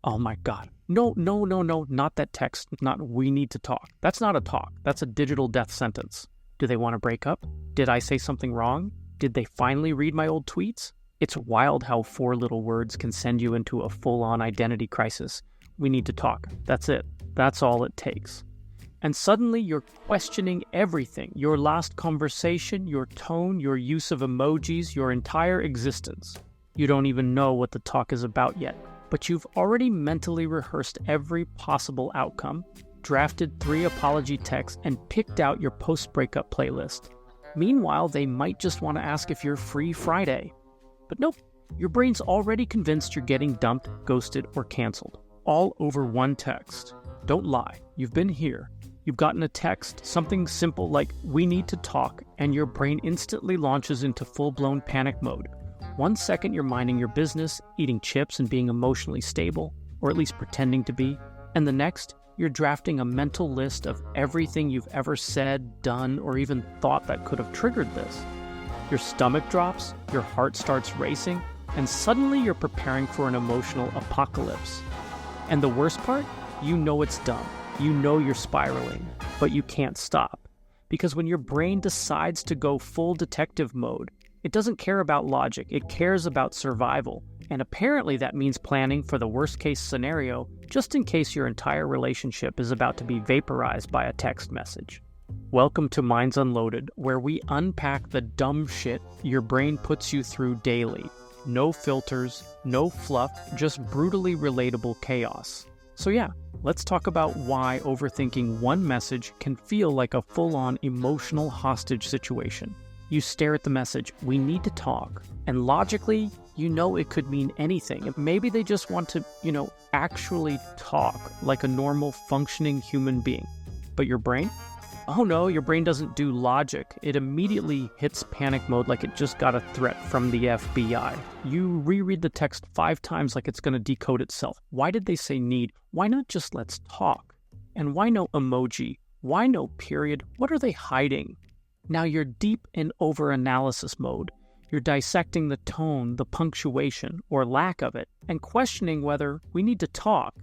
Oh my God. No, no, no, no, not that text, not we need to talk. That's not a talk. That's a digital death sentence. Do they want to break up? Did I say something wrong? Did they finally read my old tweets? It's wild how 4 little words can send you into a full-on identity crisis. We need to talk. That's it. That's all it takes. And suddenly you're questioning everything. Your last conversation, your tone, your use of emojis, your entire existence. You don't even know what the talk is about yet, but you've already mentally rehearsed every possible outcome, drafted 3 apology texts, and picked out your post-breakup playlist. Meanwhile, they might just want to ask if you're free Friday. But nope, your brain's already convinced you're getting dumped, ghosted, or canceled. All over one text. Don't lie, you've been here. You've gotten a text, something simple like, we need to talk, and your brain instantly launches into full-blown panic mode. 1 second you're minding your business, eating chips and being emotionally stable, or at least pretending to be, and the next, you're drafting a mental list of everything you've ever said, done, or even thought that could have triggered this. Your stomach drops, your heart starts racing, and suddenly you're preparing for an emotional apocalypse. And the worst part? You know it's dumb. You know you're spiraling, but you can't stop. Because when your brain decides to go full detective mode, it doesn't care about logic, it cares about survival. And apparently that means planning for the worst-case scenario, just in case your entire relationship is about to be vaporized by a text message. Welcome to Minds Unloaded, where we unpack the dumb shit your brain puts you through daily. No filters, no fluff, just brutally relatable chaos. So yeah, let's talk about why overthinking one message can feel like a full-on emotional hostage situation. You stare at the message, we need to talk, and logically, you know it could mean anything. Maybe they just want to, actually talk like a normal functioning human being. But your brain? Oh no, your brain doesn't do logic. It immediately hits panic mode like it just got a threat from the FBI. You reread the text 5 times like it's going to decode itself. Why did they say need? Why not just let's talk? And why no emoji? Why no period? What are they hiding? Now you're deep in over-analysis mode. You're dissecting the tone, the punctuation, or lack of it, and questioning whether we need to talk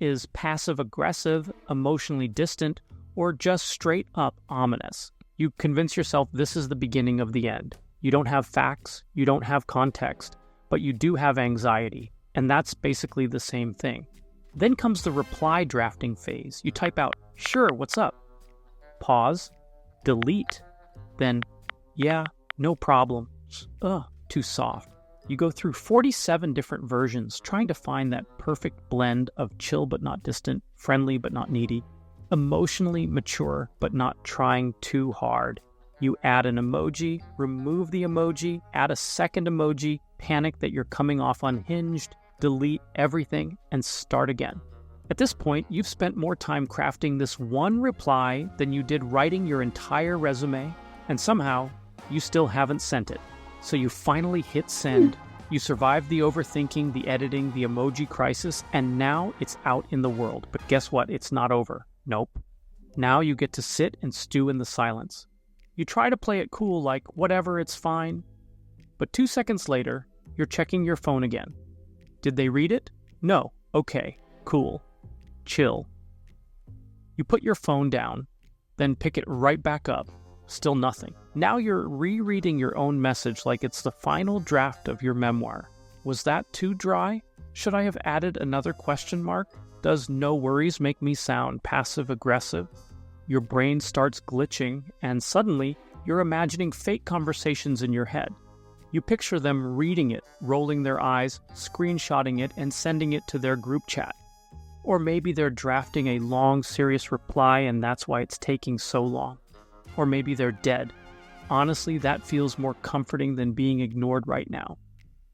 is passive-aggressive, emotionally distant, or just straight-up ominous. You convince yourself this is the beginning of the end. You don't have facts, you don't have context, but you do have anxiety, and that's basically the same thing. Then comes the reply drafting phase. You type out, sure, what's up? Pause, delete, then, yeah, no problem. Too soft. You go through 47 different versions, trying to find that perfect blend of chill but not distant, friendly but not needy, emotionally mature but not trying too hard. You add an emoji, remove the emoji, add a second emoji, panic that you're coming off unhinged, delete everything, and start again. At this point, you've spent more time crafting this one reply than you did writing your entire resume, and somehow, you still haven't sent it. So you finally hit send, you survived the overthinking, the editing, the emoji crisis, and now it's out in the world. But guess what? It's not over. Nope. Now you get to sit and stew in the silence. You try to play it cool like, whatever, it's fine. But 2 seconds later, you're checking your phone again. Did they read it? No. Okay. Cool. Chill. You put your phone down, then pick it right back up. Still nothing. Now you're rereading your own message like it's the final draft of your memoir. Was that too dry? Should I have added another question mark? Does no worries make me sound passive-aggressive? Your brain starts glitching, and suddenly, you're imagining fake conversations in your head. You picture them reading it, rolling their eyes, screenshotting it, and sending it to their group chat. Or maybe they're drafting a long, serious reply, and that's why it's taking so long. Or maybe they're dead. Honestly, that feels more comforting than being ignored right now.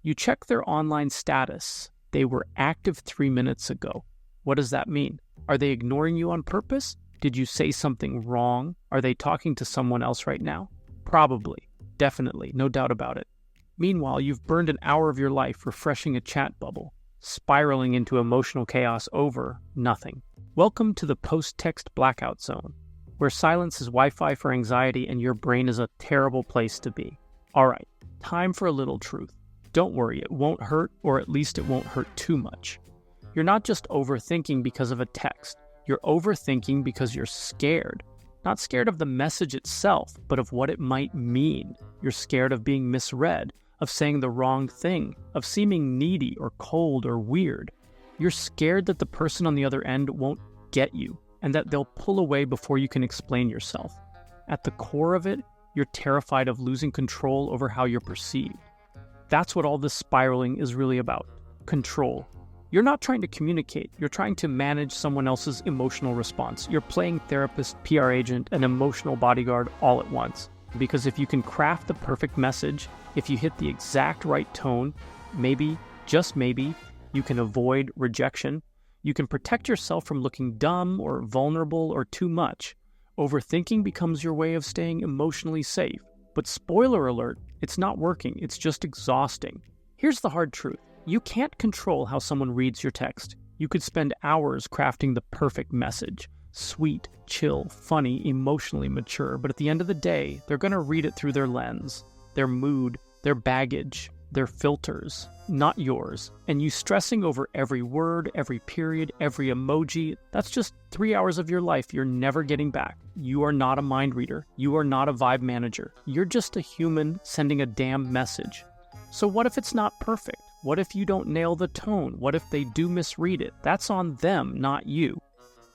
You check their online status. They were active 3 minutes ago. What does that mean? Are they ignoring you on purpose? Did you say something wrong? Are they talking to someone else right now? Probably. Definitely. No doubt about it. Meanwhile, you've burned an hour of your life refreshing a chat bubble, spiraling into emotional chaos over nothing. Welcome to the post-text blackout zone, where silence is Wi-Fi for anxiety and your brain is a terrible place to be. All right, time for a little truth. Don't worry, it won't hurt, or at least it won't hurt too much. You're not just overthinking because of a text. You're overthinking because you're scared. Not scared of the message itself, but of what it might mean. You're scared of being misread, of saying the wrong thing, of seeming needy or cold or weird. You're scared that the person on the other end won't get you, and that they'll pull away before you can explain yourself. At the core of it, you're terrified of losing control over how you're perceived. That's what all this spiraling is really about. Control. You're not trying to communicate, you're trying to manage someone else's emotional response. You're playing therapist, PR agent, and emotional bodyguard all at once. Because if you can craft the perfect message, if you hit the exact right tone, maybe, just maybe, you can avoid rejection. You can protect yourself from looking dumb or vulnerable or too much. Overthinking becomes your way of staying emotionally safe. But spoiler alert, it's not working, it's just exhausting. Here's the hard truth. You can't control how someone reads your text. You could spend hours crafting the perfect message. Sweet, chill, funny, emotionally mature, but at the end of the day, they're going to read it through their lens, their mood, their baggage, their filters, not yours. And you stressing over every word, every period, every emoji, that's just 3 hours of your life you're never getting back. You are not a mind reader. You are not a vibe manager. You're just a human sending a damn message. So what if it's not perfect? What if you don't nail the tone? What if they do misread it? That's on them, not you.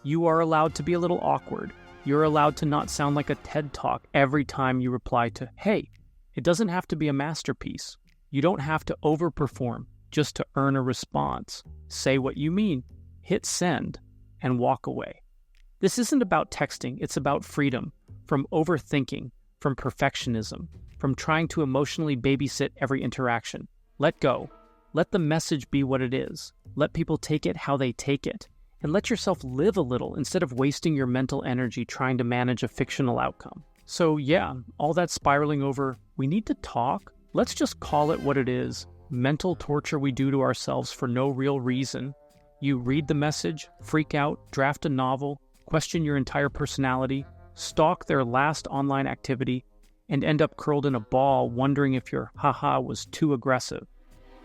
You are allowed to be a little awkward. You're allowed to not sound like a TED Talk every time you reply to, hey. It doesn't have to be a masterpiece. You don't have to overperform just to earn a response. Say what you mean, hit send, and walk away. This isn't about texting, it's about freedom from overthinking, from perfectionism, from trying to emotionally babysit every interaction. Let go. Let the message be what it is. Let people take it how they take it. And let yourself live a little instead of wasting your mental energy trying to manage a fictional outcome. So yeah, all that spiraling over, we need to talk. Let's just call it what it is. Mental torture we do to ourselves for no real reason. You read the message, freak out, draft a novel, question your entire personality, stalk their last online activity, and end up curled in a ball wondering if your haha was too aggressive.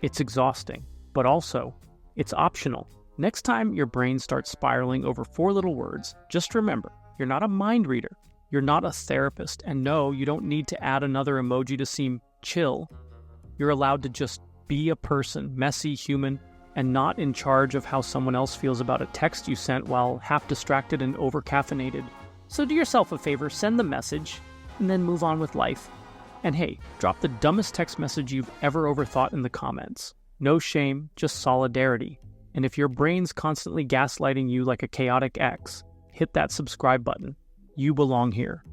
It's exhausting, but also, it's optional. Next time your brain starts spiraling over 4 little words, just remember, you're not a mind reader. You're not a therapist. And no, you don't need to add another emoji to seem chill. You're allowed to just be a person, messy, human, and not in charge of how someone else feels about a text you sent while half distracted and over-caffeinated. So do yourself a favor, send the message, and then move on with life. And hey, drop the dumbest text message you've ever overthought in the comments. No shame, just solidarity. And if your brain's constantly gaslighting you like a chaotic ex, hit that subscribe button. You belong here.